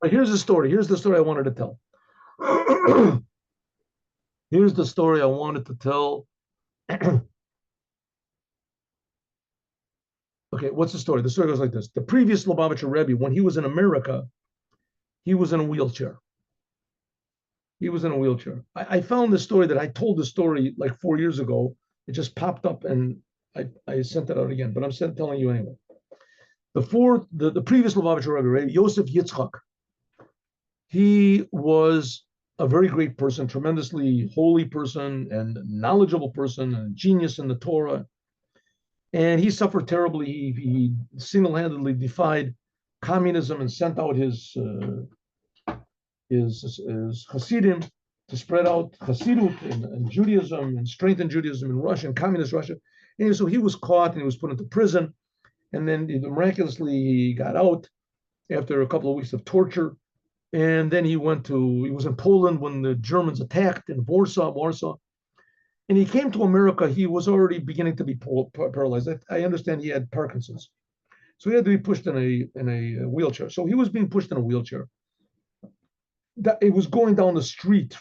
But here's the story. Here's the story I wanted to tell. Here's the story I wanted to tell. Okay, what's the story? The story goes like this. The previous Lubavitcher Rebbe, when he was in America, he was in a wheelchair. He was in a wheelchair. I found this story that I told the story like 4 years ago. It just popped up and I sent it out again, but I'm telling you anyway. The previous Lubavitcher Rebbe, Yosef Yitzchak, he was a very great person, tremendously holy person and knowledgeable person and genius in the Torah. And he suffered terribly. He single-handedly defied communism and sent out his Hasidim to spread out Hasidut and Judaism and strengthen Judaism in Russia and communist Russia. And so he was caught and he was put into prison. And then miraculously he got out after a couple of weeks of torture. And then he was in Poland when the Germans attacked in Warsaw. And he came to America. He was already beginning to be paralyzed. I understand he had Parkinson's. So he had to be pushed in a wheelchair. So he was being pushed in a wheelchair. It was going down the street.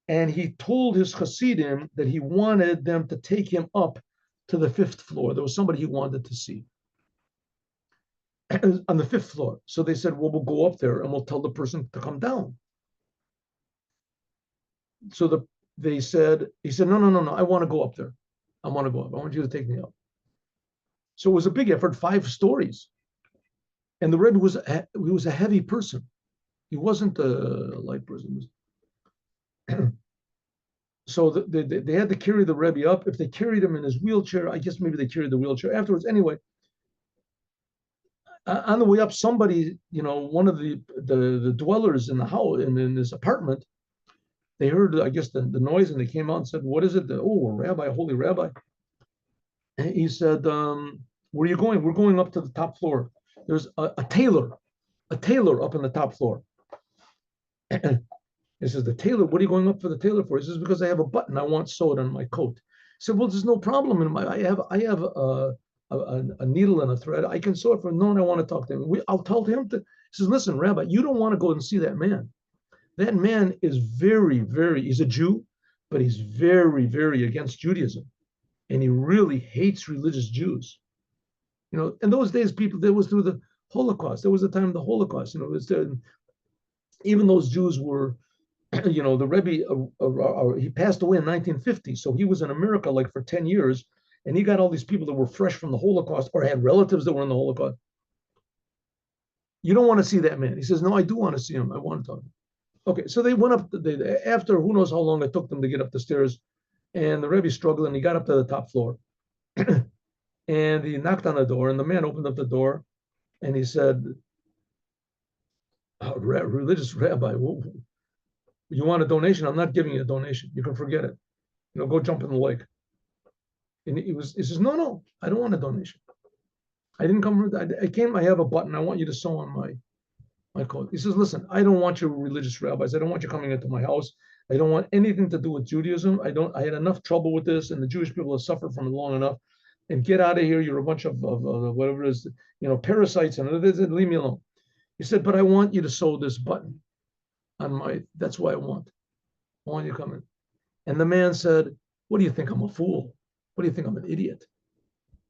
And he told his Hasidim that he wanted them to take him up to the 5th floor. There was somebody he wanted to see on the 5th floor. So they said, well, we'll go up there and we'll tell the person to come down. So he said, no, I want to go up there. I want to go up. I want you to take me up. So it was a big effort, 5 stories. And the Rebbe was a heavy person. He wasn't a light person. So they had to carry the Rebbe up. If they carried him in his wheelchair, I guess maybe they carried the wheelchair afterwards. Anyway, on the way up, somebody, one of the dwellers in the house, in this apartment, they heard, I guess, the noise, and they came out and said, what is it? Oh, a rabbi, a holy rabbi. And he said, where are you going? We're going up to the top floor. There's a tailor up on the top floor. And he says, the tailor, what are you going up for the tailor for? He says, because I have a button I want sewed on my coat. He said, well, there's no problem. I have a needle and a thread. I can sew it for no, and I want to talk to him. I'll tell him to. He says, listen, Rabbi, you don't want to go and see that man. That man is he's a Jew, but he's very, very against Judaism. And he really hates religious Jews. In those days, there was through the Holocaust. There was a time of the Holocaust. Even those Jews were, the Rebbe, he passed away in 1950. So he was in America like for 10 years. And he got all these people that were fresh from the Holocaust or had relatives that were in the Holocaust. You don't want to see that man. He says, no, I do want to see him. I want to talk to him. Okay, so they went up, after who knows how long it took them to get up the stairs, and the Rebbe struggled, and he got up to the top floor. And he knocked on the door, and the man opened up the door, and he said, religious rabbi, you want a donation? I'm not giving you a donation. You can forget it. Go jump in the lake. And he says, no, I don't want a donation. I didn't come, I came, I have a button. I want you to sew on my coat. He says, listen, I don't want your religious rabbis. I don't want you coming into my house. I don't want anything to do with Judaism. I had enough trouble with this, and the Jewish people have suffered from it long enough. And get out of here. You're a bunch of whatever it is, parasites, and leave me alone. He said, but I want you to sew this button on that's why I want you to come in. And the man said, what do you think? I'm a fool. What do you think? I'm an idiot.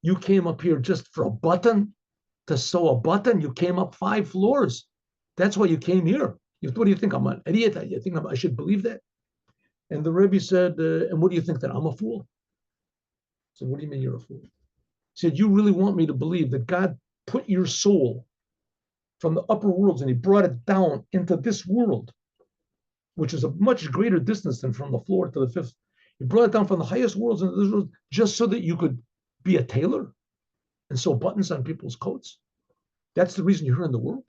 You came up here just for a button, to sew a button? You came up 5 floors. That's why you came here. What do you think? I'm an idiot? You think I should believe that? And the Rebbe said, and what do you think, that I'm a fool? I said, what do you mean you're a fool? He said, you really want me to believe that God put your soul from the upper worlds and he brought it down into this world, which is a much greater distance than from the floor to the 5th. He brought it down from the highest worlds into this world just so that you could be a tailor and sew buttons on people's coats. That's the reason you're here in the world.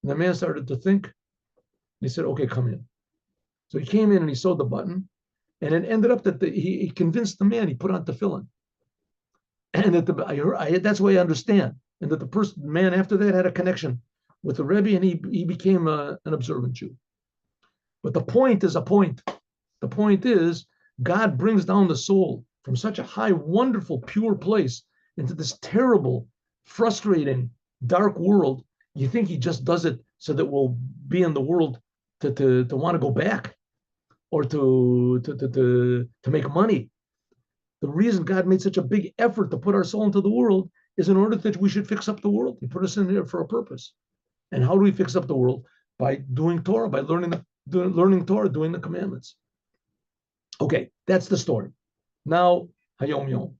And the man started to think. He said, okay, come in. So he came in and he sewed the button. And it ended up that he convinced the man, he put on tefillin. And that that's why I understand. And that the man after that had a connection with the Rebbe, and he became an observant Jew. But the point is a point. The point is, God brings down the soul from such a high, wonderful, pure place into this terrible, frustrating, dark world. You think he just does it so that we'll be in the world to want to go back or to make money? The reason God made such a big effort to put our soul into the world is in order that we should fix up the world. He put us in here for a purpose. And how do we fix up the world? By doing Torah, by learning Torah, doing the commandments. Okay, that's the story. Now, Hayom Yom.